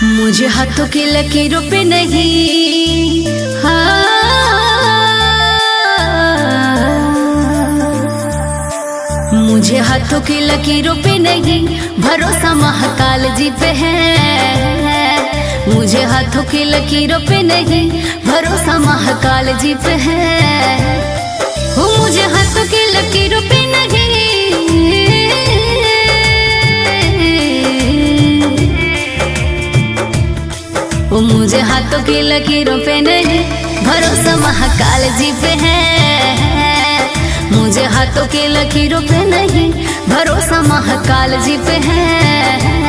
मुझे हाथों की लकीरों पे नहीं, मुझे हाथों की लकीरों पे नहीं, भरोसा महाकाल जी पे है। मुझे हाथों की लकीरों पे नहीं, भरोसा महाकाल जी पे है। मुझे हाथों की लकीरों पे नहीं, मुझे हाथों की लकीरों पे नहीं, भरोसा महाकाल जी पे है। मुझे हाथों की लकीरों पे नहीं, भरोसा महाकाल जी पे है।